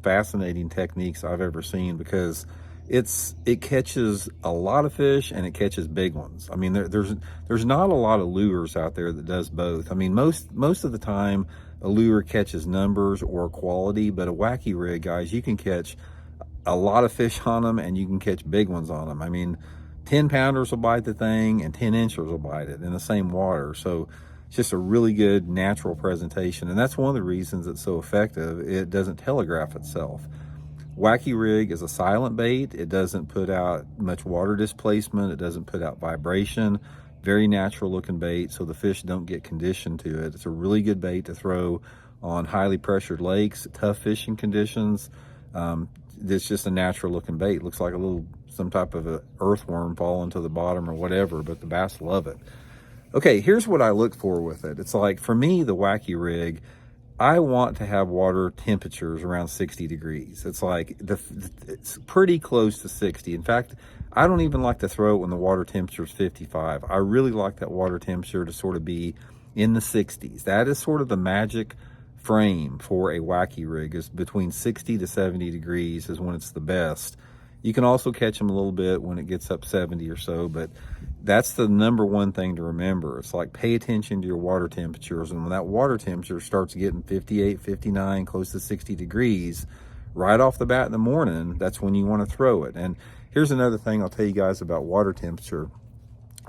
fascinating techniques I've ever seen, because it catches a lot of fish and it catches big ones. I mean, there's not a lot of lures out there that does both. I mean, most of the time a lure catches numbers or quality, but a wacky rig, guys, you can catch a lot of fish on them and you can catch big ones on them. I mean, 10 pounders will bite the thing and 10 inchers will bite it in the same water. So it's just a really good natural presentation, and that's one of the reasons it's so effective. It doesn't telegraph itself. Wacky rig is a silent bait. It doesn't put out much water displacement. It doesn't put out vibration. Very natural looking bait, so the fish don't get conditioned to it. It's a really good bait to throw on highly pressured lakes, tough fishing conditions. It's just a natural looking bait. It looks like some type of an earthworm falling to the bottom or whatever, but the bass love it. Okay, here's what I look for with it. It's like, for me, the wacky rig, I want to have water temperatures around 60 degrees. It's like, it's pretty close to 60. In fact, I don't even like to throw it when the water temperature is 55. I really like that water temperature to sort of be in the 60s. That is sort of the magic frame for a wacky rig, is between 60 to 70 degrees is when it's the best. You can also catch them a little bit when it gets up 70 or so, but that's the number one thing to remember. It's like, pay attention to your water temperatures, and when that water temperature starts getting 58, 59, close to 60 degrees, right off the bat in the morning, that's when you want to throw it. And here's another thing I'll tell you guys about water temperature.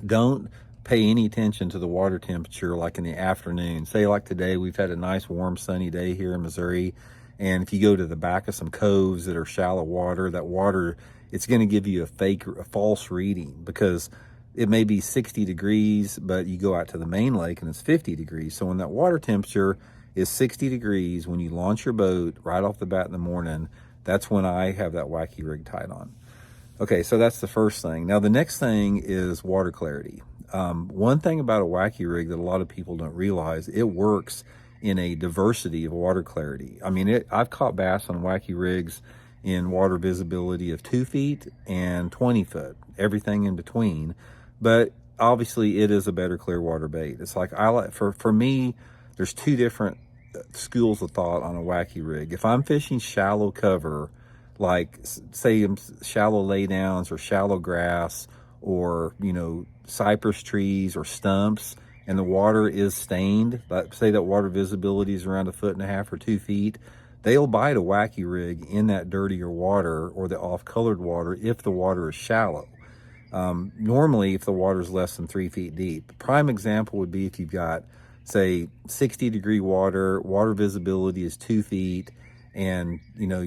Don't pay any attention to the water temperature like in the afternoon. Say like today, we've had a nice warm sunny day here in Missouri, and if you go to the back of some coves that are shallow water, that water, it's going to give you a false reading, because it may be 60 degrees, but you go out to the main lake and it's 50 degrees. So when that water temperature is 60 degrees, when you launch your boat right off the bat in the morning, that's when I have that wacky rig tied on. Okay, so that's the first thing. Now the next thing is water clarity. One thing about a wacky rig that a lot of people don't realize, it works in a diversity of water clarity. I mean, I've caught bass on wacky rigs in water visibility of 2 feet and 20 foot, everything in between. But obviously it is a better clear water bait. It's like, for me, there's two different schools of thought on a wacky rig. If I'm fishing shallow cover, like say shallow laydowns or shallow grass, or cypress trees or stumps, and the water is stained, like say that water visibility is around 1.5 feet or 2 feet, they'll bite a wacky rig in that dirtier water or the off-colored water if the water is shallow. Normally, if the water is less than 3 feet deep. Prime example would be if you've got, say, 60 degree water visibility is 2 feet, and